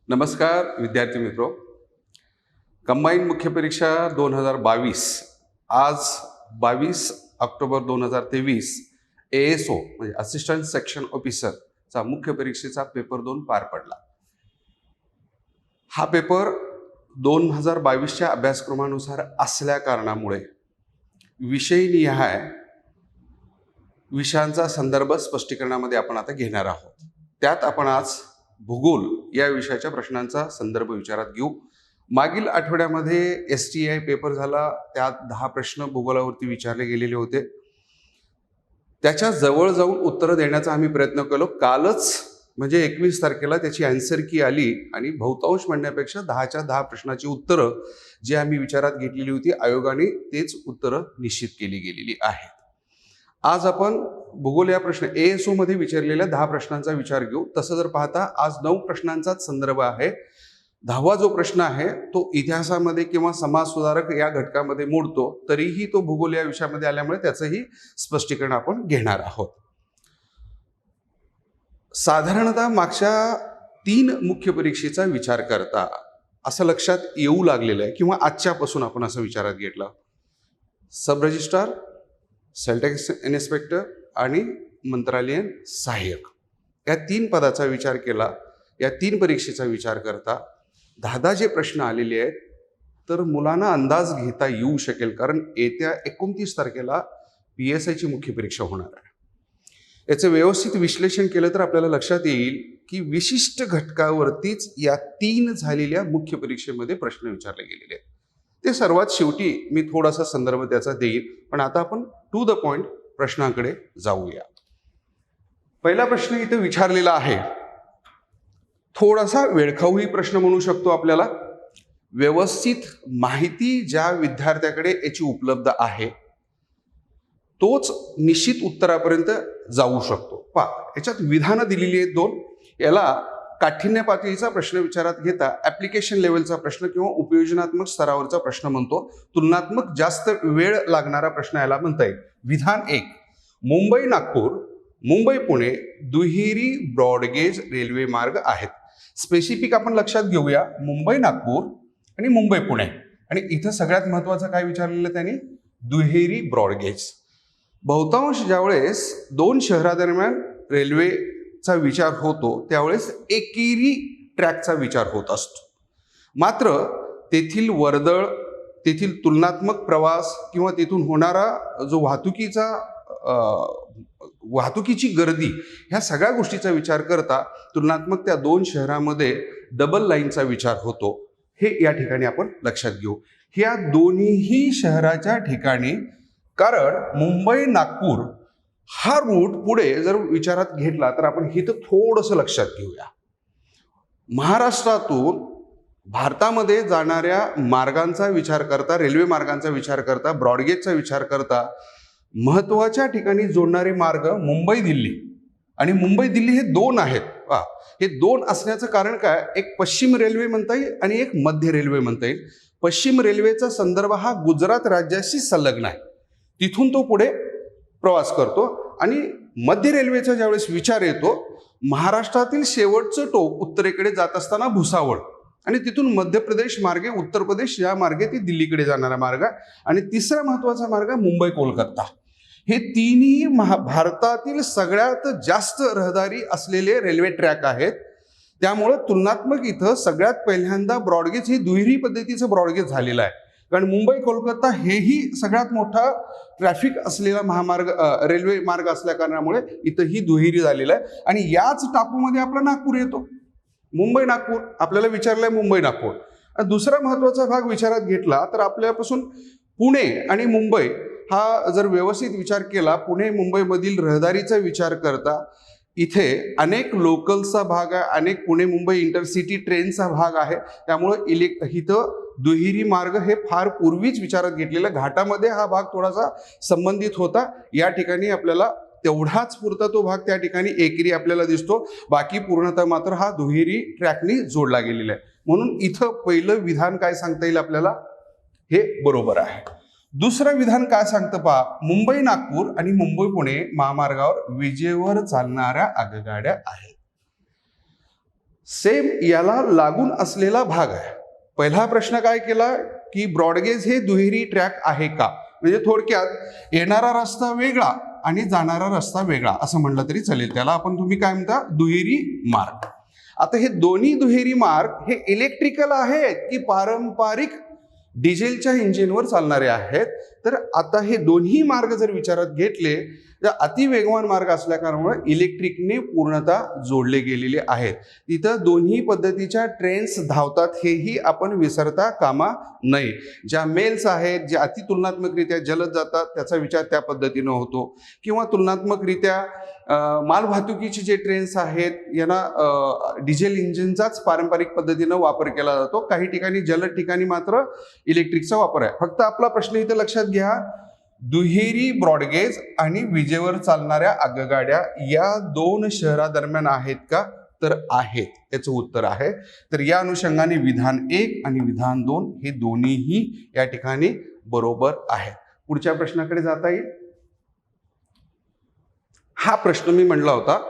नमस्कार विद्यार्थी मित्रों, कंबाइंड मुख्य परीक्षा 2022 आज 22 ऑक्टोबर 2023 ASO म्हणजे असिस्टंट सेक्शन ऑफिसरचा मुख्य परीक्षेचा पेपर 2 पार पडला। हा पेपर 2022च्या अभ्यासक्रमानुसार असल्या कारणामुळे विषयनिहाय विषयांचा संदर्भ स्पष्टीकरणामध्ये आपण आता घेणार आहोत। त्यात आपण आज भूगोल या विषयाच्या प्रश्नांचा संदर्भ विचारात घेऊ। मागील आठवड्यामध्ये STI पेपर झाला, त्यात 10 प्रश्न भूगोलावरती विचारले गेलेले होते। त्याच्या जवळ जाऊन उत्तरं देण्याचा आम्ही प्रयत्न केलो। कालच म्हणजे 21 तारखेला त्याची आन्सर की आली आणि बहुतांश म्हणण्यापेक्षा 10च्या 10 प्रश्नाची उत्तरं जे आम्ही विचारात घेतलेली होती, आयोगाने तेच उत्तरं निश्चित केली गेलेली आहेत। आज आपण भूगोल या प्रश्न ASO मध्ये विचारलेल्या 10 प्रश्नांचा विचार घेऊ। तसं जर पाहता आज 9 प्रश्नांचाच संदर्भ आहे। 10वा जो प्रश्न आहे तो इतिहासामध्ये किंवा समाज सुधारक या घटकामध्ये मोडतो, तरीही तो भूगोल या विषयामध्ये आल्यामुळे त्याचंही स्पष्टीकरण आपण घेणार आहोत। साधारणतः मागच्या 3 मुख्य परीक्षेचा विचार करता असं लक्षात येऊ लागलेलं आहे किंवा आजच्यापासून आपण असं विचारात घेतलं, सब रजिस्ट्रार, सेल टॅक्स इन्स्पेक्टर आणि मंत्रालयीन सहाय्यक या 3 पदाचा विचार केला। या 3 परीक्षेचा विचार करता 10 जे प्रश्न आलेले आहेत तर मुलांना अंदाज घेता येऊ शकेल, कारण येत्या 29 तारखेला PSI ची मुख्य परीक्षा होणार आहे। याचं व्यवस्थित विश्लेषण केलं तर आपल्याला लक्षात येईल की विशिष्ट घटकावरतीच या 3 झालेल्या मुख्य परीक्षेमध्ये प्रश्न विचारले गेलेले आहेत। ते सर्वात शेवटी मी थोडासा संदर्भ त्याचा देईल, पण आता आपण टू द पॉइंट प्रश्नाकडे जाऊया। पहिला प्रश्न इथे विचारलेला आहे, थोडासा वेळखाऊही प्रश्न म्हणू शकतो आपल्याला। व्यवस्थित माहिती ज्या विद्यार्थ्याकडे याची उपलब्ध आहे तोच निश्चित उत्तरापर्यंत जाऊ शकतो। याच्यात विधानं दिलेली आहेत 2। याला काठिण्य पातळीचा प्रश्न विचारात घेता ऍप्लिकेशन लेवलचा प्रश्न किंवा उपयोजनात्मक स्तरावरचा प्रश्न म्हणतो। तुलनात्मक जास्त वेळ लागणारा प्रश्न याला म्हणता येईल। विधान 1, मुंबई नागपूर, मुंबई पुणे दुहेरी ब्रॉडगेज रेल्वे मार्ग आहेत। स्पेसिफिक आपण लक्षात घेऊया, मुंबई नागपूर आणि मुंबई पुणे, आणि इथं सगळ्यात महत्वाचं काय विचारलेलं त्यांनी, दुहेरी ब्रॉडगेज। बहुतांश ज्यावेळेस 2 शहरादरम्यान रेल्वेचा विचार होतो त्यावेळेस एकेरी ट्रॅकचा विचार होत असतो। मात्र तेथील वर्दळ, तेथील तुलनात्मक प्रवास किंवा तेथून होणारा जो वाहतुकीची गर्दी, ह्या सगळ्या गोष्टीचा विचार करता तुलनात्मक त्या 2 शहरामध्ये डबल लाईनचा विचार होतो। हे या ठिकाणी आपण लक्षात घेऊ। ह्या दोन्ही शहराच्या ठिकाणी, कारण मुंबई नागपूर हा रूट पुढे जर विचारात घेतला तर आपण इथं थोडंसं लक्षात घेऊया। महाराष्ट्रातून भारतामध्ये जाणाऱ्या मार्गांचा विचार करता, रेल्वे मार्गांचा विचार करता, ब्रॉडगेजचा विचार करता महत्वाच्या ठिकाणी जोडणारे मार्ग मुंबई दिल्ली आणि मुंबई दिल्ली हे 2 आहेत। हे 2 असण्याचं कारण काय, एक पश्चिम रेल्वे म्हणता येईल आणि एक मध्य रेल्वे म्हणता येईल। पश्चिम रेल्वेचा संदर्भ हा गुजरात राज्याशी संलग्न आहे, तिथून तो पुढे प्रवास करतो, आणि मध्य रेल्वेचा ज्यावेळेस विचार येतो महाराष्ट्रातील शेवटचं टोक उत्तरेकडे जात असताना भुसावळ, आणि तिथून मध्य प्रदेश मार्गे उत्तर प्रदेश या मार्गे ती दिल्लीकडे जाणारा मार्ग, आणि तिसरा महत्वाचा मार्ग मुंबई कोलकाता। हे तिन्ही भारतातील सगळ्यात जास्त रहदारी असलेले रेल्वे ट्रॅक आहेत। त्यामुळे तुलनात्मक इथं सगळ्यात पहिल्यांदा ब्रॉडगेज हे दुहेरी पद्धतीचं ब्रॉडगेज झालेलं आहे, कारण मुंबई कोलकाता हेही सगळ्यात मोठा ट्रॅफिक असलेला महामार्ग रेल्वे मार्ग असल्या कारणामुळे इथं ही दुहेरी झालेला आहे। आणि याच टापूमध्ये आपला नागपूर येतो, मुंबई नागपूर आपल्याला विचारलंय, मुंबई नागपूर। दुसरा महत्वाचा भाग विचारात घेतला तर आपल्यापासून पुणे आणि मुंबई हा जर व्यवस्थित विचार केला, पुणे मुंबई मधील रहदारीचा विचार करता इथे अनेक लोकलचा भाग आहे, अनेक पुणे मुंबई इंटरसिटी ट्रेनचा भाग आहे। त्यामुळे इथं दुहेरी मार्ग हे फार पूर्वीच विचारात घेतलेला, घाटामध्ये हा भाग थोडासा संबंधित होता। या ठिकाणी आपल्याला तेवढाच पुरता तो भाग त्या ठिकाणी एकेरी आपल्याला दिसतो, बाकी पूर्णतः मात्र हा दुहेरी ट्रॅकनी जोडला गेलेला आहे। म्हणून इथं पहिलं विधान काय सांगता येईल आपल्याला, हे बरोबर आहे। दुसरं विधान काय सांगतं पहा, मुंबई नागपूर आणि मुंबई पुणे महामार्गावर विजेवर चालणाऱ्या आगगाड्या आहेत। सेम याला लागून असलेला भाग आहे. पहिला प्रश्न काय केला की ब्रॉडगेज हे दुहेरी ट्रॅक आहे का, म्हणजे थोडक्यात येणारा रस्ता वेगळा आणि जाणारा रस्ता वेगळा असं म्हणलं तरी चालेल. त्याला आपण तुम्ही काय म्हणता, दुहेरी मार्ग. आता हे दोन्ही दुहेरी मार्ग हे इलेक्ट्रिकल आहेत की पारंपरिक डिझेलच्या इंजिनवर चालणारे आहेत. तर आता हे दोन्ही मार्ग जर विचारात घेतले तर अतिवेगवान मार्ग असल्या कारणामुळे इलेक्ट्रिकने पूर्णतः जोडले गेलेले आहेत. तिथं दोन्ही पद्धतीच्या ट्रेन्स धावतात हेही आपण विसरता कामा नये. ज्या मेल्स आहेत, ज्या अति तुलनात्मकरित्या जलद जातात त्याचा विचार त्या पद्धतीनं होतो, किंवा तुलनात्मकरित्या मालवाहतुकीचे जे ट्रेन्स आहेत यांना डिझेल इंजिनचाच पारंपरिक पद्धतीनं वापर केला जातो. काही ठिकाणी जलद ठिकाणी मात्र इलेक्ट्रिकचा वापर आहे. फक्त आपला प्रश्न इथं लक्षात घ्या, दुहेरी ब्रॉडगेज आणि विजेवर चालणाऱ्या आगगाड्या या दोन शहरादरम्यान आहेत का, तर आहेत. याचं उत्तर आहे. तर या अनुषंगाने विधान 1 आणि विधान 2 हे दोन्हीही या ठिकाणी बरोबर आहे. पुढच्या प्रश्नाकडे जाता येईल. हा प्रश्न मी म्हणला होता,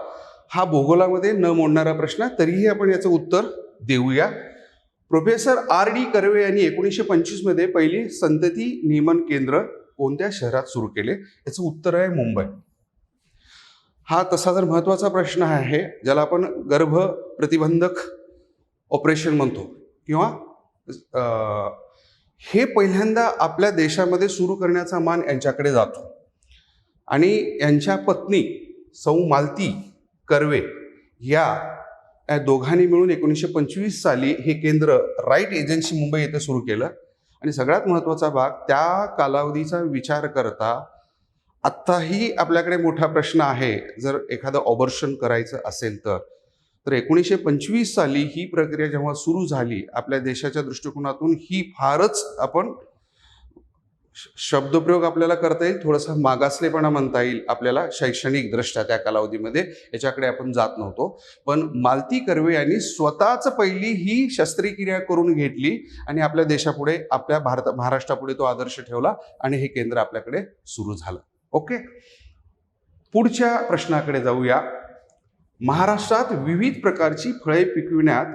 हा भूगोलामध्ये न मोडणारा प्रश्न, तरीही आपण याचं उत्तर देऊया. Professor R.D. कर्वे यांनी 1925 मध्ये पहिली संतती नियमन केंद्र कोणत्या शहरात सुरू केले, याचं उत्तर आहे मुंबई. हा तसा जर महत्वाचा प्रश्न आहे, ज्याला आपण गर्भ प्रतिबंधक ऑपरेशन म्हणतो, किंवा हे पहिल्यांदा आपल्या देशामध्ये सुरू करण्याचा मान यांच्याकडे जातो. आणि यांच्या पत्नी सौ मालती कर्वे या दोघांनी मिळून 1925 साली हे केंद्र राईट एजन्सी मुंबई येथे सुरू केलं. आणि सगळ्यात महत्त्वाचा भाग, त्या कालावधीचा विचार करता आत्ताही आपल्याकडे मोठा प्रश्न आहे, जर एखादं ऑपरेशन करायचं असेल तर 1925 साली ही प्रक्रिया जेव्हा सुरू झाली आपल्या देशाच्या दृष्टिकोनातून, ही फारच आपण शब्दप्रयोग आपल्याला करता येईल, थोडासा मागासलेपणा म्हणता येईल आपल्याला शैक्षणिक दृष्ट्या त्या कालावधीमध्ये, याच्याकडे आपण जात नव्हतो. पण मालती कर्वे यांनी स्वतःच पहिली ही शस्त्रक्रिया करून घेतली आणि आपल्या देशापुढे, आपल्या महाराष्ट्रापुढे तो आदर्श ठेवला आणि हे केंद्र आपल्याकडे सुरू झालं. ओके, पुढच्या प्रश्नाकडे जाऊया. महाराष्ट्रात विविध प्रकारची फळे पिकविण्यात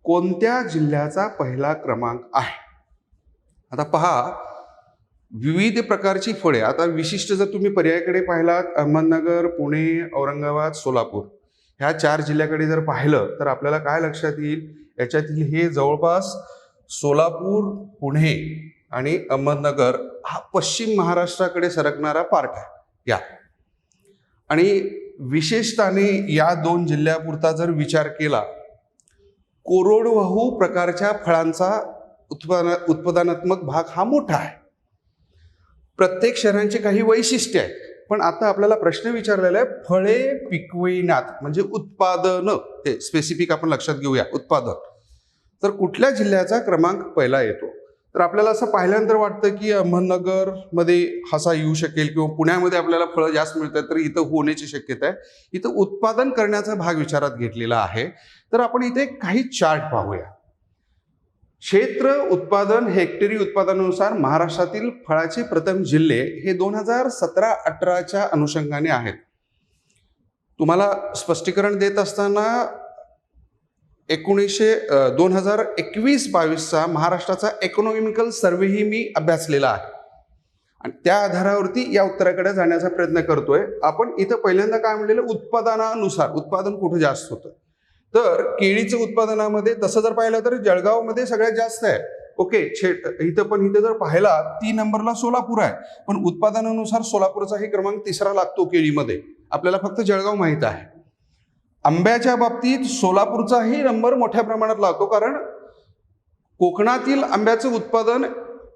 कोणत्या जिल्ह्याचा पहिला क्रमांक आहे? आता पहा, विविध प्रकारची फळे, आता विशिष्ट जर तुम्ही पर्यायाकडे पाहिलात, अहमदनगर, पुणे, औरंगाबाद, सोलापूर ह्या 4 जिल्ह्याकडे जर पाहिलं तर आपल्याला काय लक्षात येईल, याच्यातील हे जवळपास सोलापूर, पुणे आणि अहमदनगर हा पश्चिम महाराष्ट्राकडे सरकणारा पार्ट आहे या. आणि विशेषताने या 2 जिल्ह्यापुरता जर विचार केला, कोरडवाहू प्रकारच्या फळांचा उत्पादनात्मक भाग हा मोठा आहे. प्रत्येक शहरांची काही वैशिष्ट्ये आहेत. पण आता आपल्याला प्रश्न विचारलेला आहे, फळे पिकविण्यात म्हणजे उत्पादन, हे स्पेसिफिक आपण लक्षात घेऊया, उत्पादन. तर कुठल्या जिल्ह्याचा क्रमांक पहिला येतो? तर आपल्याला असं पाहिल्यानंतर वाटतं की अहमदनगरमध्ये असा येऊ शकेल, किंवा पुण्यामध्ये आपल्याला फळं जास्त मिळतात तर इथं होण्याची शक्यता आहे. इथं उत्पादन करण्याचा भाग विचारात घेतलेला आहे. तर आपण इथे काही चार्ट पाहूया. क्षेत्र उत्पादन हेक्टरी उत्पादनानुसार महाराष्ट्रातील फळाचे प्रथम जिल्हे हे 2017-18च्या अनुषंगाने आहेत. तुम्हाला स्पष्टीकरण देत असताना 2021-22चा महाराष्ट्राचा इकॉनॉमिकल सर्वेही मी अभ्यासलेला आहे आणि त्या आधारावरती या उत्तराकडे जाण्याचा प्रयत्न करतोय. आपण इथं पहिल्यांदा काय म्हणलेलं, उत्पादनानुसार उत्पादन कुठं जास्त होतं, तर केळीचं उत्पादनामध्ये तसं जर पाहिलं तर जळगावमध्ये सगळ्यात जास्त आहे. ओके, इथं जर पाहिला 3 नंबरला सोलापूर आहे, पण उत्पादनानुसार सोलापूरचाही क्रमांक 3रा लागतो केळीमध्ये. आपल्याला फक्त जळगाव माहीत आहे. आंब्याच्या बाबतीत सोलापूरचाही नंबर मोठ्या प्रमाणात लागतो, कारण कोकणातील आंब्याचं उत्पादन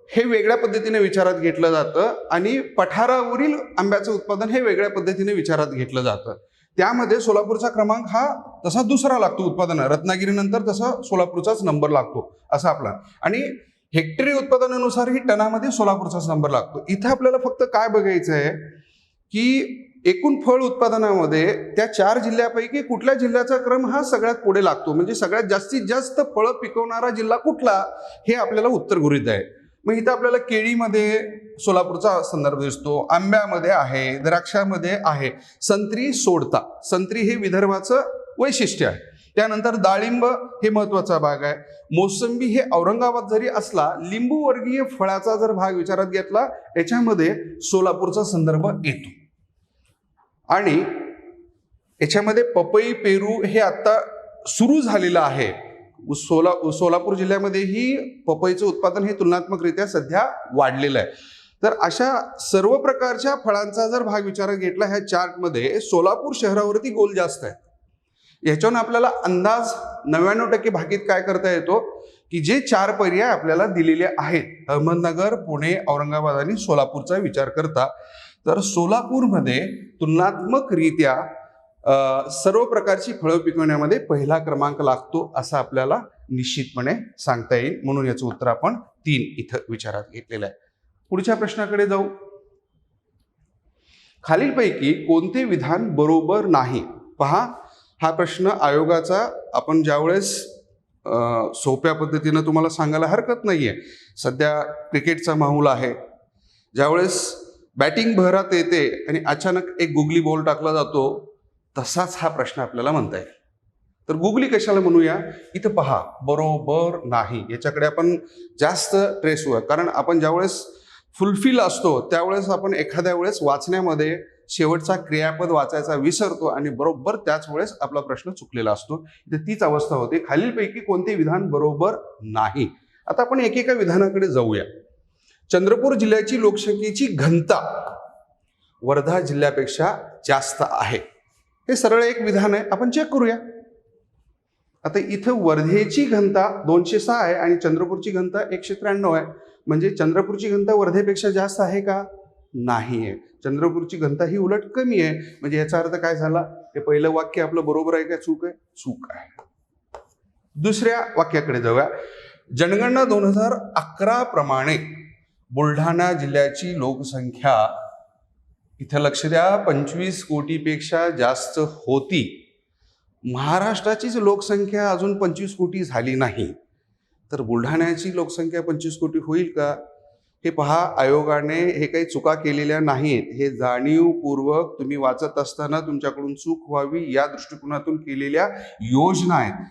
हे वेगळ्या पद्धतीने विचारात घेतलं जातं आणि पठारावरील आंब्याचं उत्पादन हे वेगळ्या पद्धतीने विचारात घेतलं जातं. त्यामध्ये सोलापूरचा क्रमांक हा तसा 2रा लागतो उत्पादन, रत्नागिरीनंतर तसा सोलापूरचाच नंबर लागतो असा आपला. आणि हेक्टरी उत्पादनानुसारही टनामध्ये सोलापूरचाच नंबर लागतो. इथं आपल्याला फक्त काय बघायचं आहे की एकूण फळ उत्पादनामध्ये त्या 4 जिल्ह्यापैकी कुठल्या जिल्ह्याचा क्रम हा सगळ्यात पुढे लागतो, म्हणजे सगळ्यात जास्तीत जास्त फळं पिकवणारा जिल्हा कुठला हे आपल्याला उत्तर गृहीत आहे. मग इथं आपल्याला केळीमध्ये सोलापूरचा संदर्भ दिसतो, आंब्यामध्ये आहे, द्राक्षामध्ये आहे, संत्री सोडता, संत्री हे विदर्भाचं वैशिष्ट्य आहे. त्यानंतर डाळिंब हे महत्वाचा भाग आहे. मोसंबी हे औरंगाबाद जरी असला, लिंबू वर्गीय फळाचा जर भाग विचारात घेतला याच्यामध्ये सोलापूरचा संदर्भ येतो. आणि याच्यामध्ये पपई पेरू हे आता सुरू झालेलं आहे. सोलापूर जिल्ह्यामध्येही पपईचं उत्पादन हे तुलनात्मकरित्या सध्या वाढलेलं आहे. तर अशा सर्व प्रकारच्या फळांचा जर भाग विचारात घेतला ह्या चार्टमध्ये सोलापूर शहरावरती गोल जास्त आहे. याच्यावरून आपल्याला अंदाज 99% भाकीत काय करता येतो की जे 4 पर्याय आपल्याला दिलेले आहेत अहमदनगर, पुणे, औरंगाबाद आणि सोलापूरचा विचार करता, तर सोलापूरमध्ये तुलनात्मकरित्या सर्व प्रकारची फळं पिकवण्यामध्ये पहिला क्रमांक लागतो असं आपल्याला निश्चितपणे सांगता येईल. म्हणून याचं उत्तर आपण 3 इथं विचारात घेतलेलं आहे. पुढच्या प्रश्नाकडे जाऊ. खालीलपैकी कोणते विधान बरोबर नाही? पहा, हा प्रश्न आयोगाचा आपण ज्यावेळेस सोप्या पद्धतीनं तुम्हाला सांगायला हरकत नाहीये. सध्या क्रिकेटचा माहोल आहे. ज्यावेळेस बॅटिंग बहरात येते आणि अचानक एक गुगली बॉल टाकला जातो, तसाच हा प्रश्न आपल्याला म्हणता येईल. तर गुगली कशाला म्हणूया? इथं पहा, बरोबर नाही याच्याकडे आपण जास्त ट्रेस होऊया. कारण आपण ज्यावेळेस फुलफिल असतो त्यावेळेस आपण एखाद्या वेळेस वाचण्यामध्ये शेवटचा क्रियापद वाचायचा विसरतो आणि बरोबर त्याच वेळेस आपला प्रश्न चुकलेला असतो. तर तीच अवस्था होते. खालीलपैकी कोणते विधान बरोबर नाही? आता आपण एकेका विधानाकडे जाऊया. चंद्रपूर जिल्ह्याची लोकसंख्येची घनता वर्धा जिल्ह्यापेक्षा जास्त आहे. हे सरळ एक विधान आहे, आपण चेक करूया. आता इथं वर्धेची घनता 206 आहे आणि चंद्रपूरची घनता 193 आहे. म्हणजे चंद्रपूरची घनता वर्धेपेक्षा जास्त आहे का? नाही आहे. चंद्रपूरची घनता ही उलट कमी आहे. म्हणजे याचा अर्थ काय झाला? हे पहिलं वाक्य आपलं बरोबर आहे का चूक आहे? चूक आहे. दुसऱ्या वाक्याकडे जाऊया. जनगणना 2011 प्रमाणे बुलढाणा जिल्ह्याची लोकसंख्या, इथं लक्ष द्या, 25 कोटीपेक्षा जास्त होती. महाराष्ट्राचीच लोकसंख्या अजून 25 कोटी झाली नाही, तर बुलढाण्याची लोकसंख्या 25 कोटी होईल का? हे पहा, आयोगाने हे काही चुका केलेल्या नाहीत. हे जाणीवपूर्वक तुम्ही वाचत असताना तुमच्याकडून चूक व्हावी या दृष्टिकोनातून केलेल्या योजना आहेत.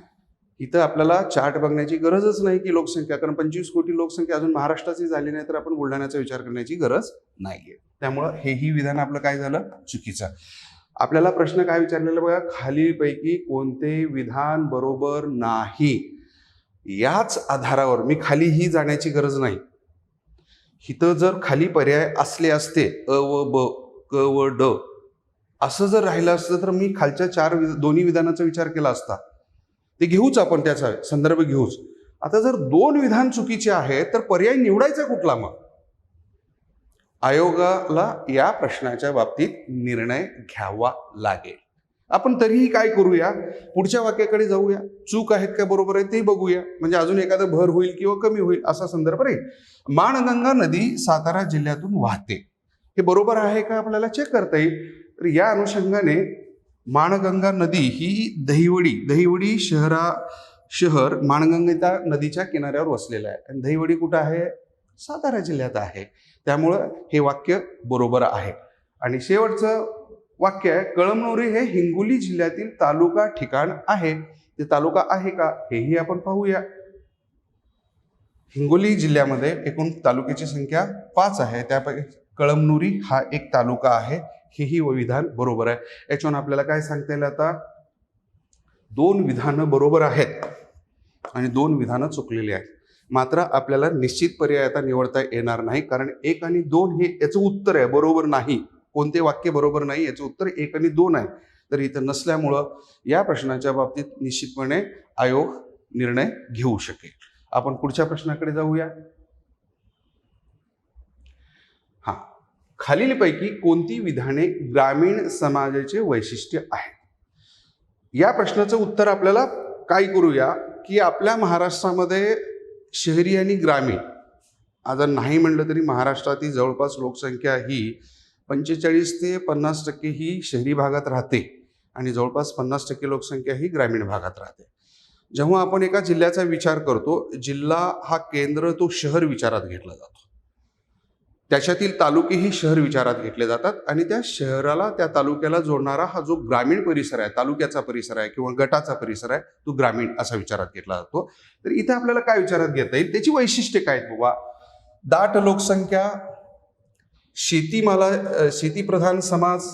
इथं आपल्याला चार्ट बघण्याची गरजच नाही की लोकसंख्या, कारण 25 कोटी लोकसंख्या अजून महाराष्ट्राची झाली नाही, तर आपण बुलढाण्याचा विचार करण्याची गरज नाहीये. त्यामुळं हेही विधान आपलं काय झालं? चुकीचं. आपल्याला प्रश्न काय विचारलेला बघा, खालीलपैकी कोणते विधान बरोबर नाही? याच आधारावर मी खालीही जाण्याची गरज नाही. इथं जर खाली पर्याय असले असते अ व ब, क व ड असं जर राहिलं असतं तर मी खालच्या दोन्ही विधानाचा विचार केला असता. ते घेऊच आपण, त्याचा संदर्भ घेऊच. आता जर 2 विधान चुकीचे आहेत तर पर्याय निवडायचा कुठला? मग आयोगाला या प्रश्नाच्या बाबतीत निर्णय घ्यावा लागेल. आपण तरीही काय करूया, पुढच्या वाक्याकडे जाऊया. चूक आहेत का बरोबर आहे ते बघूया, म्हणजे अजून एखादं भर होईल किंवा कमी होईल असा संदर्भ राहील. माणगंगा नदी सातारा जिल्ह्यातून वाहते, हे बरोबर आहे का आपल्याला चेक करता येईल. तर या अनुषंगाने माणगंगा नदी ही दहिवडी शहर माणगंगा नदीच्या किनाऱ्यावर वसलेलं आहे. आणि दहिवडी कुठं आहे? सातारा जिल्ह्यात आहे. त्यामुळं हे वाक्य बरोबर आहे. आणि शेवटचं वाक्य आहे, कळमनुरी हे हिंगोली जिल्ह्यातील तालुका ठिकाण आहे. ते तालुका आहे का हेही आपण पाहूया. हिंगोली जिल्ह्यामध्ये एकूण तालुक्याची संख्या 5 आहे, त्यापैकी कळमनुरी हा एक तालुका आहे. हेही विधान बरोबर आहे. याच्यावरून आपल्याला काय सांगता येईल? आता 2 विधानं बरोबर आहेत आणि 2 विधानं चुकलेली आहेत. मात्र आपल्याला निश्चित पर्याय आता निवडता येणार नाही, कारण 1 आणि 2 हे याचं उत्तर आहे. बरोबर नाही, कोणते वाक्य बरोबर नाही याचं उत्तर 1 आणि 2 आहे. तर इथं नसल्यामुळं या प्रश्नाच्या बाबतीत निश्चितपणे आयोग निर्णय घेऊ शकेल. आपण पुढच्या प्रश्नाकडे जाऊया. खालीलपैकी कोणती विधाने ग्रामीण समाजाचे वैशिष्ट्य आहे? या प्रश्नाचं उत्तर आपल्याला काय करूया की आपल्या महाराष्ट्रामध्ये शहरी आणि ग्रामीण, आता नाही म्हणलं तरी महाराष्ट्रातील जवळपास लोकसंख्या ही 45 ते 50% ही शहरी भागात राहते आणि जवळपास 50% लोकसंख्या ही ग्रामीण भागात राहते. जेव्हा आपण एका जिल्ह्याचा विचार करतो, जिल्हा हा केंद्र तो शहर विचारात घेतला जातो. त्याच्यातील तालुकेही शहर विचारात घेतले जातात आणि त्या शहराला त्या तालुक्याला जोडणारा हा जो ग्रामीण परिसर आहे, तालुक्याचा परिसर आहे किंवा गटाचा परिसर आहे, तो ग्रामीण असा विचारात घेतला जातो. तर इथे आपल्याला काय विचारात घेता येईल, त्याची वैशिष्ट्ये काय आहेत बाबा? दाट लोकसंख्या, शेतीप्रधान समाज,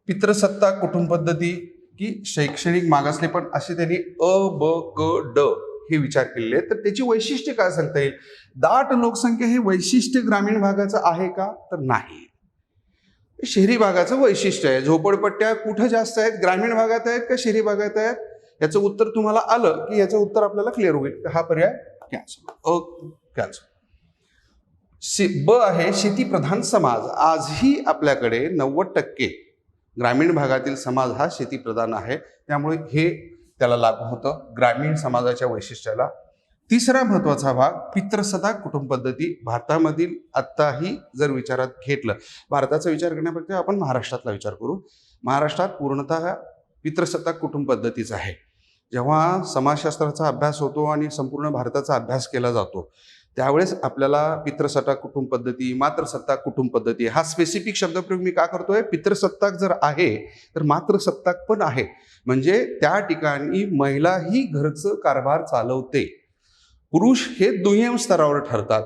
पितृसत्ताक कुटुंब पद्धती की शैक्षणिक मागासलेपण, असे त्यांनी ब क ड हे विचार केलेले आहेत. तर त्याची वैशिष्ट्य काय सांगता येईल? दाट लोकसंख्या हे वैशिष्ट्य ग्रामीण भागाचं आहे का? तर नाही. शहरी भागाचं वैशिष्ट्य आहे. झोपडपट्ट्या कुठं जास्त आहेत, ग्रामीण भागात आहेत का शहरी भागात आहेत? याचं उत्तर तुम्हाला आलं की याचं उत्तर आपल्याला क्लिअर होईल. हा पर्याय कॅन्सल. कॅन्सल. ब आहे शेतीप्रधान समाज. आजही आपल्याकडे 90% ग्रामीण भागातील समाज हा शेतीप्रधान आहे, त्यामुळे हे त्याला लागू होतं ग्रामीण समाजाच्या वैशिष्ट्याला. तिसरा महत्वाचा भाग पितृसत्ताक कुटुंब पद्धती. भारतामधील आत्ताही जर विचारात घेतलं, भारताचा विचार करण्यापेक्षा आपण महाराष्ट्रातला विचार करू. महाराष्ट्रात पूर्णतः पितृसत्ताक कुटुंब पद्धतीच आहे. जेव्हा समाजशास्त्राचा अभ्यास होतो आणि संपूर्ण भारताचा अभ्यास केला जातो, त्यावेळेस आपल्याला पितृसत्ताक कुटुंब पद्धती, मातृसत्ताक कुटुंब पद्धती हा स्पेसिफिक शब्दप्रयोग मी का करतोय? पितृसत्ताक जर आहे तर मातृसत्ताक पण आहे. म्हणजे त्या ठिकाणी महिलाही घरचं कारभार चालवते, पुरुष हे दुय्यम स्तरावर ठरतात.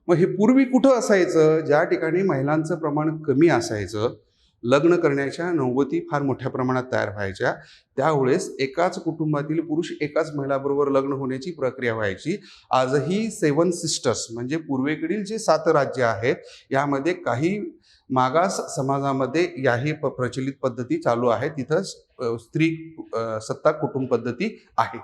मग हे पूर्वी कुठं असायचं? ज्या ठिकाणी महिलांचं प्रमाण कमी असायचं, लग्न करण्याच्या नौबती फार मोठ्या प्रमाणात तयार व्हायच्या, त्यावेळेस एकाच कुटुंबातील पुरुष एकाच महिलाबरोबर लग्न होण्याची प्रक्रिया व्हायची. आजही 7 सिस्टर्स म्हणजे पूर्वेकडील जे 7 राज्य आहेत, यामध्ये काही मागास समाजामध्ये याही प्रचलित पद्धती चालू आहेत. तिथं स्त्री सत्ताक कुटुंब पद्धती आहे.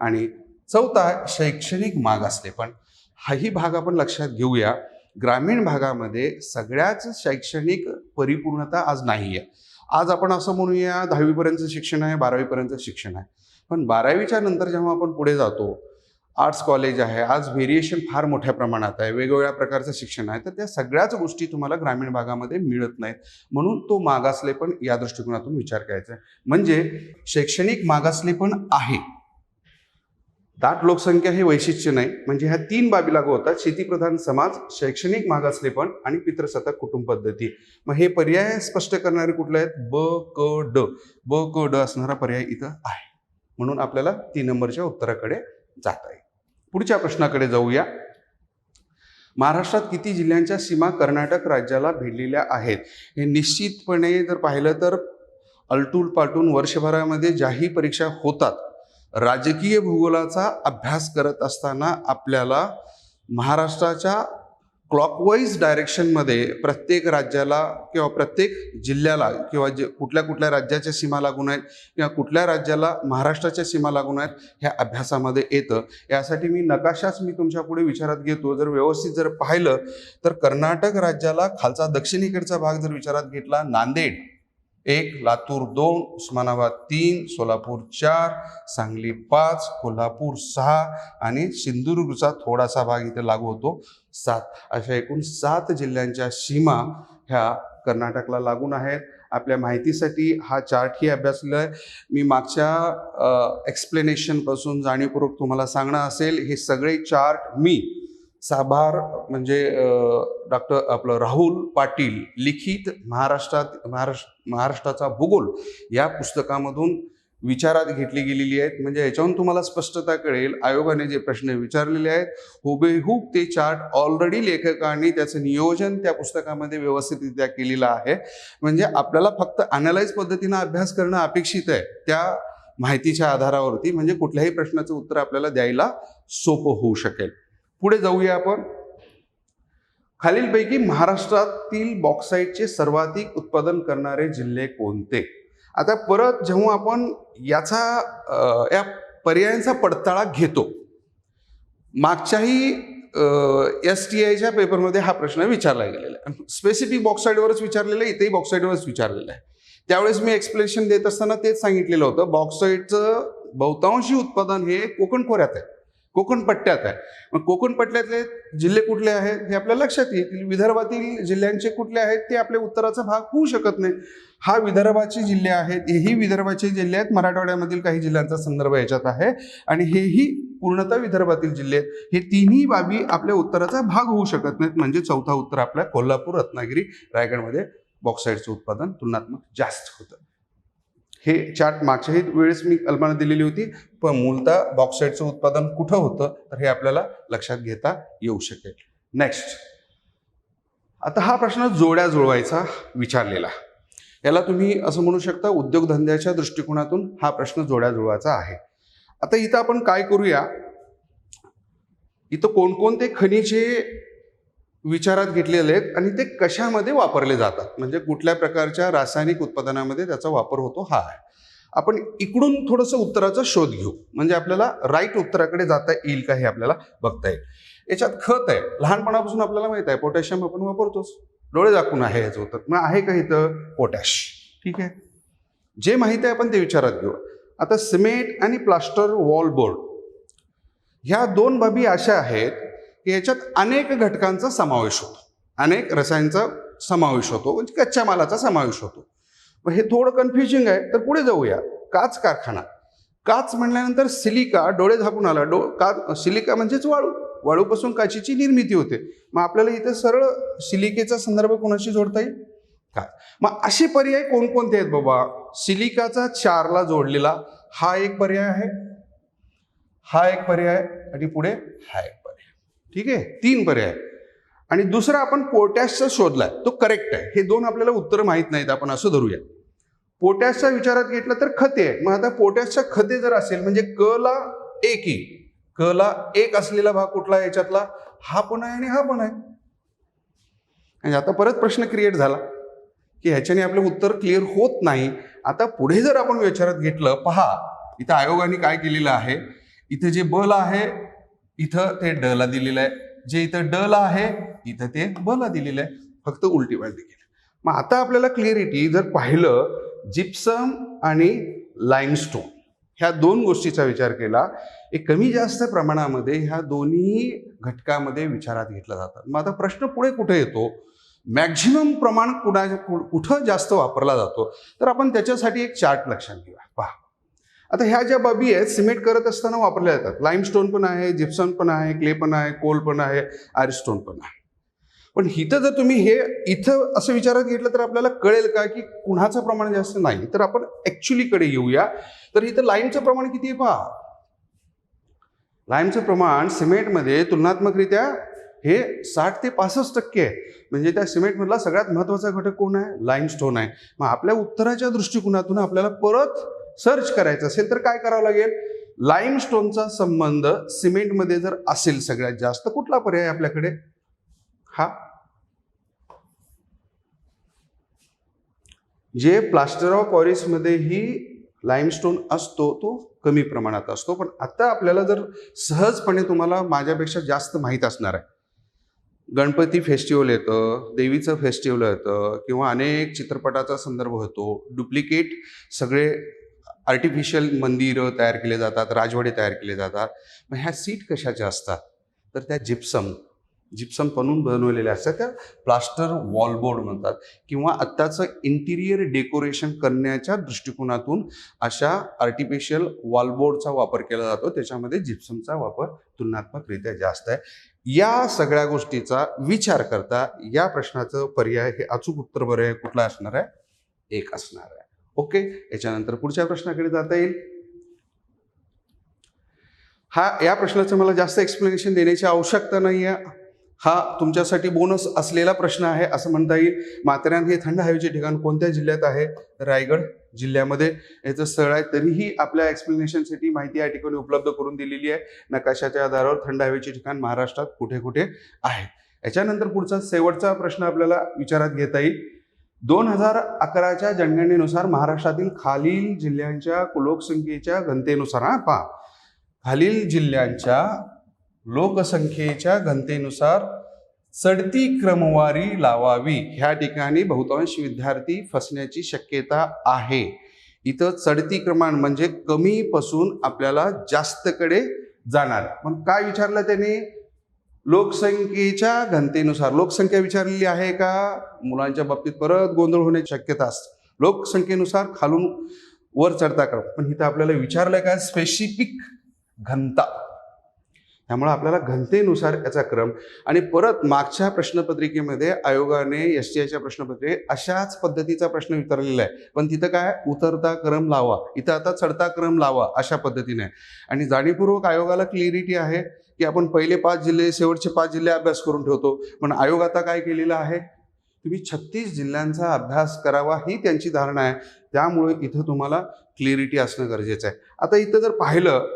आणि चौथा शैक्षणिक मागासलेपण. हाही भाग आपण लक्षात घेऊया. ग्रामीण भागामध्ये सगळ्याच शैक्षणिक परिपूर्णता आज नाही आहे. आज आपण असं म्हणूया 10वीपर्यंतचं शिक्षण आहे, 12वीपर्यंतचं शिक्षण आहे. पण 12वीच्या नंतर जेव्हा आपण पुढे जातो, आर्ट्स कॉलेज आहे, आज व्हेरिएशन फार मोठ्या प्रमाणात आहे, वेगवेगळ्या प्रकारचं शिक्षण आहे, तर त्या सगळ्याच गोष्टी तुम्हाला ग्रामीण भागामध्ये मिळत नाहीत. म्हणून तो मागासलेपण या दृष्टिकोनातून विचार करायचा आहे. म्हणजे शैक्षणिक मागासलेपण आहे, दाट लोकसंख्या हे वैशिष्ट्य नाही. म्हणजे ह्या 3 बाबी लागू होतात: शेतीप्रधान समाज, शैक्षणिक मागासलेपण आणि पितृसत्ताक कुटुंब पद्धती. मग हे पर्याय स्पष्ट करणारे कुठले आहेत? ब क ड. ब क ड असणारा पर्याय इथं आहे. म्हणून आपल्याला 3 नंबरच्या उत्तराकडे जाता येईल. पुढच्या प्रश्नाकडे जाऊया. महाराष्ट्रात किती जिल्ह्यांच्या सीमा कर्नाटक राज्याला भिडलेल्या आहेत? हे निश्चितपणे जर पाहिलं तर अलटून पालटून वर्षभरामध्ये ज्याही परीक्षा होतात, राजकीय भूगोलाचा अभ्यास करत असताना आपल्याला महाराष्ट्राच्या क्लॉकवाईज डायरेक्शनमध्ये प्रत्येक राज्याला किंवा प्रत्येक जिल्ह्याला किंवा कुठल्या कुठल्या राज्याच्या सीमा लागून आहेत किंवा कुठल्या राज्याला महाराष्ट्राच्या सीमा लागून आहेत, ह्या अभ्यासामध्ये येतं. यासाठी मी नकाशाच तुमच्या पुढे विचारात घेतो. जर व्यवस्थित जर पाहिलं तर कर्नाटक राज्याला खालचा दक्षिणेकडचा भाग जर विचारात घेतला, नांदेड 1, लातूर 2, उस्मानाबाद 3, सोलापूर 4, सांगली 5, कोल्हापूर 6 आणि सिंधुदुर्गचा थोडासा भाग इथे लागू होतो 7. अशा एकूण 7 जिल्ह्यांच्या सीमा ह्या कर्नाटकला लागून आहेत. आपल्या माहितीसाठी हा चार्टही अभ्यासला आहे. मी मागच्या एक्सप्लेनेशनपासून जाणीवपूर्वक तुम्हाला सांगणं असेल, हे सगळे चार्ट मी साभार म्हणजे आपलं राहुल पाटील लिखित महाराष्ट्राचा भूगोल या पुस्तकामधून विचारात घेतली गेलेली आहेत. म्हणजे याच्यावरून तुम्हाला स्पष्टता कळेल आयोगाने जे प्रश्न विचारलेले आहेत, हुबेहूब ते चार्ट ऑलरेडी लेखकांनी त्याचं नियोजन त्या पुस्तकामध्ये व्यवस्थितरित्या केलेलं आहे. म्हणजे आपल्याला फक्त अनालाइज पद्धतीनं अभ्यास करणं अपेक्षित आहे त्या माहितीच्या आधारावरती. म्हणजे कुठल्याही प्रश्नाचं उत्तर आपल्याला द्यायला सोपं होऊ शकेल. पुढे जाऊया आपण. खालीलपैकी महाराष्ट्रातील बॉक्साईटचे सर्वाधिक उत्पादन करणारे जिल्हे कोणते? आता परत जेव्हा आपण या पर्यायांचा पडताळा घेतो, मागच्याही STIच्या पेपरमध्ये हा प्रश्न विचारला गेलेला आहे. स्पेसिफिक बॉक्साईटवरच विचारलेला आहे, इथेही बॉक्साईटवरच विचारलेला आहे. त्यावेळेस मी एक्सप्लेनेशन देत असताना तेच सांगितलेलं होतं, बॉक्साईटचं बहुतांशी उत्पादन हे कोकण खोऱ्यात आहे. कोकण पट्ट्यात आहे. मग कोकण पट्ट्यातले जिल्हे कुठले आहेत हे आपल्या लक्षात येतील. विदर्भातील जिल्ह्यांचे कुठले आहेत ते आपल्या उत्तराचा भाग होऊ शकत नाही. हा विदर्भाचे जिल्हे आहेत, हेही विदर्भाचे जिल्हे आहेत. मराठवाड्यामधील काही जिल्ह्यांचा संदर्भ याच्यात आहे आणि हेही पूर्णतः विदर्भातील जिल्हे आहेत. हे तिन्ही बाबी आपल्या उत्तराचा भाग होऊ शकत नाहीत. म्हणजे चौथा उत्तर आपल्या कोल्हापूर, रत्नागिरी, रायगडमध्ये बॉक्साईटचं उत्पादन तुलनात्मक जास्त होतं. हे चार्ट मागच्याही वेळेस मी कल्पना दिलेली होती, पण मूलतः बॉक्साईटचं उत्पादन कुठं होतं तर हे आपल्याला लक्षात घेता येऊ शकेल. नेक्स्ट, आता हा प्रश्न जोड्या जुळवायचा विचारलेला. याला तुम्ही असं म्हणू शकता उद्योगधंद्याच्या दृष्टिकोनातून हा प्रश्न जोड्या जुळवायचा आहे. आता इथं आपण काय करूया, इथं कोणकोणते खनिजे विचारात घेतलेले आहेत आणि ते कशामध्ये वापरले जातात, म्हणजे कुठल्या प्रकारच्या रासायनिक उत्पादनामध्ये त्याचा वापर होतो हा आहे. आपण इकडून थोडंसं उत्तराचा शोध घेऊ, म्हणजे आपल्याला राईट उत्तराकडे जाता येईल का हे आपल्याला बघता येईल. याच्यात खत आहे, लहानपणापासून आपल्याला माहित आहे पोटॅशियम आपण वापरतोच, डोळे झाकून आहे याचं उत्तर. मग आहे का इथं पोटॅश? ठीक आहे, जे माहिती आहे आपण ते विचारात घेऊ. आता सिमेंट आणि प्लास्टर वॉल बोर्ड ह्या दोन बाबी अशा आहेत की याच्यात अनेक घटकांचा समावेश होतो, अनेक रसायनांचा समावेश होतो, म्हणजे कच्च्या मालाचा समावेश होतो. मग हे थोडं कन्फ्युजिंग आहे, तर पुढे जाऊया. काच कारखाना. काच म्हणल्यानंतर सिलिका, डोळे झाकून आला, सिलिका म्हणजेच वाळू, वाळूपासून काचेची निर्मिती होते. मग आपल्याला इथे सरळ सिलिकेचा संदर्भ कोणाशी जोडता येईल? काय? मग असे पर्याय कोणकोणते आहेत बाबा? सिलिकाचा 4ला जोडलेला हा एक पर्याय आहे, हा एक पर्याय आणि पुढे हा एक पर्याय. ठीक आहे, 3 पर्याय. आणि दुसरा आपण पोटॅशचा शोधलाय, तो करेक्ट आहे. हे दोन आपल्याला उत्तर माहीत नाहीत, आपण असं धरूया. पोटॅशचा विचारात घेतलं तर खते आहे. मग आता पोटॅशच्या खते जर असेल म्हणजे क ला एक येईल, क ला एक असलेला भाग कुठला आहे याच्यातला? हा पण आहे आणि हा पण आहे. आणि आता परत प्रश्न क्रिएट झाला की ह्याच्याने आपलं उत्तर क्लिअर होत नाही. आता पुढे जर आपण विचारात घेतलं, पहा इथं आयोगाने काय केलेलं आहे, इथं जे ब ला आहे इथं ते ड ला दिलेलं आहे, जे इथं ड ला आहे इथं ते ब ला दिलेलं आहे, फक्त उलटी पालटी केली. मग आता आपल्याला क्लिअरिटी जर पाहिलं, जिप्सम आणि लाईमस्टोन ह्या दोन गोष्टीचा विचार केला, एक कमी जास्त प्रमाणामध्ये ह्या दोन्ही घटकामध्ये विचारात घेतला जातात. मग आता प्रश्न पुढे कुठे येतो, मॅक्झिमम प्रमाण कुठं जास्त वापरला जातो, तर आपण त्याच्यासाठी एक चार्ट लक्षात घेऊया. पहा आता ह्या ज्या बाबी आहेत सिमेंट करत असताना वापरल्या जातात. लाईमस्टोन पण आहे, जिप्सम पण आहे, क्ले पण आहे, कोल पण आहे, आयर्नस्टोन पण आहे. पण इथं जर तुम्ही हे इथं असं विचारात घेतलं तर आपल्याला कळेल का की कुणाचं प्रमाण जास्त नाही. तर आपण ऍक्च्युली कडे येऊया. तर इथं लाईमचं प्रमाण किती आहे पहा. लाईमचं प्रमाण सिमेंटमध्ये तुलनात्मकरित्या हे 60 ते 65% आहे. म्हणजे त्या सिमेंटमधला सगळ्यात महत्वाचा घटक कोण आहे? लाईमस्टोन आहे. मग आपल्या उत्तराच्या दृष्टिकोनातून आपल्याला परत सर्च करायचं असेल तर काय करावं लागेल? लाईमस्टोनचा संबंध सिमेंटमध्ये जर असेल सगळ्यात जास्त, कुठला पर्याय आपल्याकडे? हा. जे प्लास्टर ऑफ पॅरिसमध्येही लाईमस्टोन असतो तो कमी प्रमाणात असतो. पण आता आपल्याला जर सहजपणे तुम्हाला माझ्यापेक्षा जास्त माहीत असणार आहे, गणपती फेस्टिवल येतं, देवीचं फेस्टिवल येतं किंवा अनेक चित्रपटाचा संदर्भ होतो, डुप्लिकेट सगळे आर्टिफिशियल मंदिरं तयार केले जातात, राजवाडे तयार केले जातात. मग ह्या सीट कशाच्या असतात? तर त्या जिप्सम बनवून बनवलेल्या असतात, त्या प्लास्टर वॉलबोर्ड म्हणतात. किंवा आत्ताचं इंटिरियर डेकोरेशन करण्याच्या दृष्टिकोनातून अशा आर्टिफिशियल वॉलबोर्डचा वापर केला जातो, त्याच्यामध्ये जिप्समचा वापर तुलनात्मकरित्या जास्त आहे. या सगळ्या गोष्टीचा विचार करता या प्रश्नाचं पर्याय हे अचूक उत्तर पर्याय कुठला असणार आहे? एक असणार आहे. ओके, याच्यानंतर पुढच्या प्रश्नाकडे जाता येईल. या प्रश्नाचं मला जास्त एक्सप्लेनेशन देण्याची आवश्यकता नाही आहे. हा तुमच्यासाठी बोनस असलेला प्रश्न आहे असं म्हणता येईल. माथेरान हे थंड हवेचे ठिकाण कोणत्या जिल्ह्यात आहे? रायगड जिल्ह्यामध्ये याचं स्थळ आहे. तरीही आपल्या एक्सप्लेनेशनसाठी माहिती या ठिकाणी उपलब्ध करून दिलेली आहे. नकाशाच्या आधारावर थंड हवेचे ठिकाण महाराष्ट्रात कुठे कुठे आहे. याच्यानंतर पुढचा शेवटचा प्रश्न आपल्याला विचारात घेता येईल. 2011च्या जनगणनेनुसार महाराष्ट्रातील खालील जिल्ह्यांच्या लोकसंख्येच्या घनतेनुसार खालील जिल्ह्यांच्या लोकसंख्येच्या घनतेनुसार चढती क्रमवारी लावावी. ह्या ठिकाणी बहुतांश विद्यार्थी फसण्याची शक्यता आहे. इथं चढती क्रमांक म्हणजे कमी पासून आपल्याला जास्तकडे जाणार. पण काय विचारलं त्याने? लोकसंख्येच्या घनतेनुसार. लोकसंख्या विचारलेली आहे का? मुलांच्या बाबतीत परत गोंधळ होण्याची शक्यता असते. लोकसंख्येनुसार खालून वर चढता क्रम. पण इथं आपल्याला विचारलंय का? स्पेसिफिक घनता. त्यामुळे आपल्याला घनतेनुसार याचा क्रम. आणि परत मागच्या प्रश्नपत्रिकेमध्ये आयोगाने STIच्या प्रश्नपत्रिकेत अशाच पद्धतीचा प्रश्न विचारलेला आहे. पण तिथं काय? उतरता क्रम लावा. इथं आता चढता क्रम लावा अशा पद्धतीने. आणि जाणीवपूर्वक आयोगाला क्लिअरिटी आहे की आपण पहिले 5 जिल्हे, शेवटचे 5 जिल्हे अभ्यास करून ठेवतो. पण आयोग आता काय केलेलं आहे? तुम्ही 36 जिल्ह्यांचा अभ्यास करावा ही त्यांची धारणा आहे. त्यामुळे इथं तुम्हाला क्लिअरिटी असणं गरजेचं आहे. आता इथं जर पाहिलं,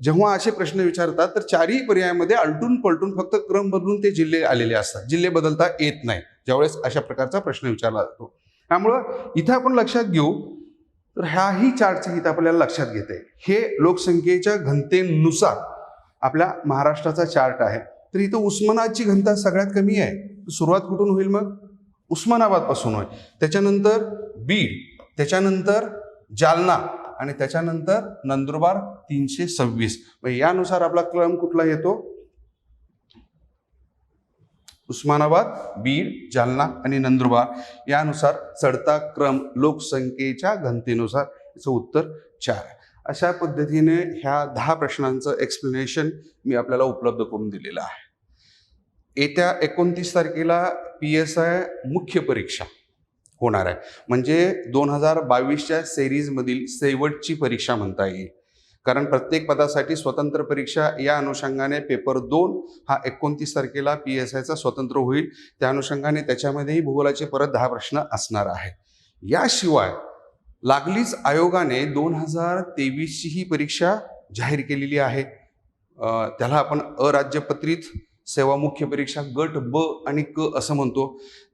जेव्हा असे प्रश्न विचारतात तर चारही पर्यायामध्ये आलटून पलटून फक्त क्रम बदलून ते जिल्हे आलेले असतात. जिल्हे बदलता येत नाही ज्यावेळेस अशा प्रकारचा प्रश्न विचारला जातो. त्यामुळं इथं आपण लक्षात घेऊ, तर ह्याही चार्टचं इथं आपल्याला लक्षात घेता येईल. हे लोकसंख्येच्या घनतेनुसार आपल्या महाराष्ट्राचा चार्ट आहे. तर इथं उस्मानाबादची घनता सगळ्यात कमी आहे. सुरुवात कुठून होईल? मग उस्मानाबाद पासून होईल. त्याच्यानंतर बीड, त्याच्यानंतर जालना आणि त्याच्यानंतर नंदुरबार 326. यानुसार आपला क्रम कुठला येतो? उस्मानाबाद, बीड, जालना आणि नंदुरबार यानुसार चढता क्रम लोकसंख्येच्या घनतेनुसार. याचं उत्तर 4. अशा पद्धतीने ह्या 10 प्रश्नांचं एक्सप्लेनेशन मी आपल्याला उपलब्ध करून दिलेलं आहे. येत्या 29 तारखेला PSI मुख्य परीक्षा होणार आहे. म्हणजे 2022च्या सिरीजमधील शेवटची परीक्षा म्हणता येईल. कारण प्रत्येक पदासाठी स्वतंत्र परीक्षा. या अनुषंगाने पेपर 2 हा 29 तारखेला PSIचा स्वतंत्र होईल. त्या अनुषंगाने त्याच्यामध्येही भूगोलाचे परत 10 प्रश्न असणार आहे. याशिवाय लागलीच आयोगाने 2023ची ही परीक्षा जाहीर केलेली आहे. त्याला आपण अराज्यपत्रित सेवा मुख्य परीक्षा गट ब आणि क असं म्हणतो.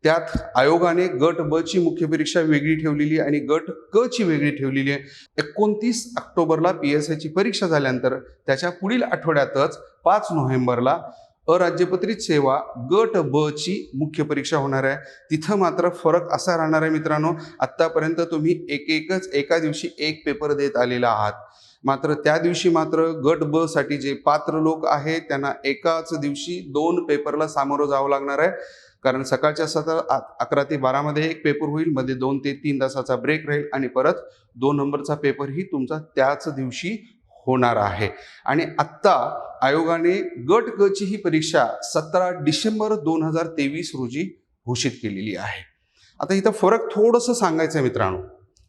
त्यात आयोगाने गट ब ची मुख्य परीक्षा वेगळी ठेवलेली आणि गट क ची वेगळी ठेवलेली आहे. 29 ऑक्टोबरला PSIची परीक्षा झाल्यानंतर त्याच्या पुढील आठवड्यातच 5 नोव्हेंबरला अराज्यपत्रित सेवा गट ब ची मुख्य परीक्षा होणार आहे. तिथं मात्र फरक असा राहणार आहे मित्रांनो, आत्तापर्यंत तुम्ही एका दिवशी एक पेपर देत आलेला आहात. मात्र त्या दिवशी मात्र गट ब साठी जे पात्र लोक आहेत त्यांना एकाच दिवशी 2 पेपरला सामोरं जावं लागणार आहे. कारण सकाळच्या 11 ते 12 मध्ये एक पेपर होईल, मध्ये 2 ते 3 तासाचा ब्रेक राहील आणि परत 2 नंबरचा पेपरही तुमचा त्याच दिवशी होणार आहे. आणि आत्ता आयोगाने गट क ची ही परीक्षा 17 डिसेंबर 2023 रोजी घोषित केलेली आहे. आता इथं फरक थोडंसं सांगायचं आहे मित्रांनो.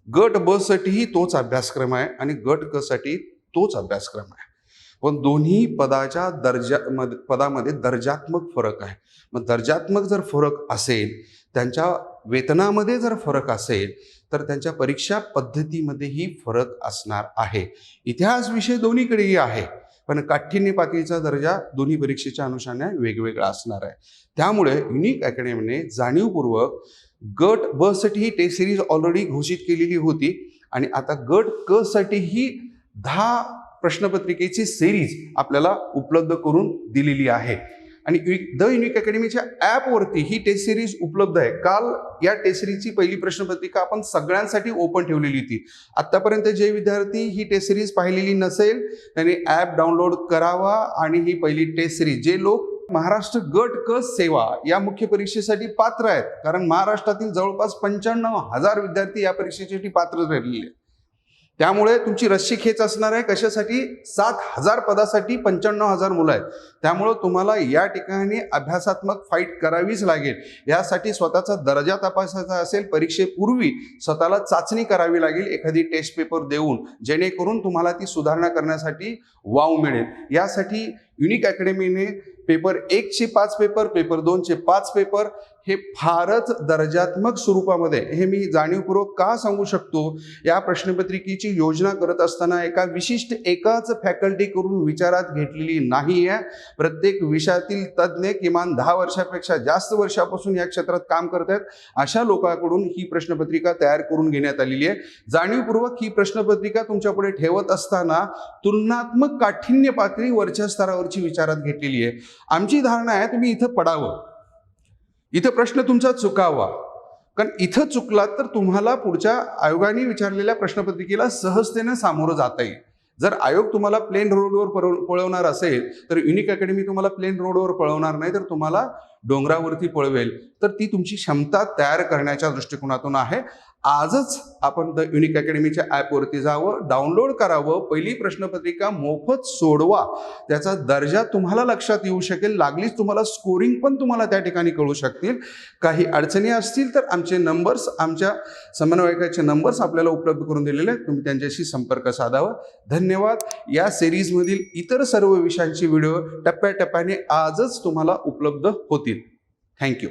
गट ब साठीही तोच अभ्यासक्रम आहे आणि गट क साठी तोच अभ्यासक्रम आहे. पण दोन्ही पदामध्ये दर्जात्मक फरक आहे. मग दर्जात्मक जर फरक असेल, त्यांच्या वेतनामध्ये जर फरक असेल, तर त्यांच्या परीक्षा पद्धतीमध्येही फरक असणार आहे. इतिहास विषय दोन्हीकडेही आहे, पण काठिण्य पातळीचा दर्जा दोन्ही परीक्षेच्या अनुषंगाने वेगवेगळा असणार आहे. त्यामुळे युनिक अकॅडमीने जाणीवपूर्वक गट ब साठी ही टेस्ट सिरीज ऑलरेडी घोषित केलेली होती आणि आता गट क साठी ही 10 प्रश्नपत्रिकेची सिरीज आपल्याला उपलब्ध करून दिलेली आहे. आणि द युनिक अकॅडमीच्या ॲपवरती ही टेस्ट सिरीज उपलब्ध आहे. काल या टेस्ट सिरीजची पहिली प्रश्नपत्रिका आपण सगळ्यांसाठी ओपन ठेवलेली होती. आत्तापर्यंत जे विद्यार्थी ही टेस्ट सिरीज पाहिलेली नसेल त्यांनी ॲप डाउनलोड करावा आणि ही पहिली टेस्ट सिरीज, जे लोक महाराष्ट्र गट क सेवा या मुख्य परीक्षेसाठी पात्र आहेत, कारण महाराष्ट्रातील जवळपास 95,000 विद्यार्थी या परीक्षेसाठी पात्र ठरलेले आहेत. त्यामुळे तुमची रस्सी खेच असणार आहे. कशासाठी? 7,000 पदासाठी 95,000 मुलं आहेत. त्यामुळं तुम्हाला या ठिकाणी अभ्यासात्मक फाईट करावीच लागेल. यासाठी स्वतःचा दर्जा तपासायचा असेल, परीक्षेपूर्वी स्वतःला चाचणी करावी लागेल एखादी टेस्ट पेपर देऊन, जेणेकरून तुम्हाला ती सुधारणा करण्यासाठी वाव मिळेल. यासाठी युनिक अकॅडमीने पेपर 1 चे 5 पेपर, पेपर 2 चे 5 पेपर हे फारच दर्जात्मक स्वरूपामध्ये, हे मी जाणीवपूर्वक का सांगू शकतो, या प्रश्नपत्रिकेची योजना करत असताना एकाच फॅकल्टी करून विचारात घेतलेली नाही आहे. प्रत्येक विषयातील तज्ज्ञ किमान 10 वर्षापेक्षा जास्त वर्षापासून या क्षेत्रात काम करत आहेत. अशा लोकांकडून ही प्रश्नपत्रिका तयार करून घेण्यात आलेली आहे. जाणीवपूर्वक ही प्रश्नपत्रिका तुमच्यापुढे ठेवत असताना तुलनात्मक काठिण्य पातळी वरच्या स्तरावरची विचारात घेतलेली आहे. आमची धारणा आहे तुम्ही इथं पडावं, इथं प्रश्न तुमचा चुकावा, कारण इथं चुकलात तर तुम्हाला पुढच्या आयोगाने विचारलेल्या प्रश्नपत्रिकेला सहजतेने सामोरं जाता येईल. जर आयोग तुम्हाला प्लेन रोडवर पळवणार असेल तर युनिक अकॅडमी तुम्हाला प्लेन रोडवर पळवणार नाही, तर तुम्हाला डोंगरावरती पळवेल. तर ती तुमची क्षमता तयार करण्याच्या दृष्टिकोनातून आहे. आजच आपण द युनिक अकॅडमीच्या ॲपवरती जावं, डाउनलोड करावं, पहिली प्रश्नपत्रिका मोफत सोडवा. त्याचा दर्जा तुम्हाला लक्षात येऊ शकेल, लागलीच तुम्हाला स्कोरिंग पण तुम्हाला त्या ठिकाणी कळू शकतील. काही अडचणी असतील तर आमचे नंबर्स, आमच्या समन्वयकाचे नंबर्स आपल्याला उपलब्ध करून दिलेले आहेत, तुम्ही त्यांच्याशी संपर्क साधावा. धन्यवाद. या सिरीजमधील इतर सर्व विषयांची व्हिडिओ टप्प्याटप्प्याने आजच तुम्हाला उपलब्ध होतील. थँक्यू.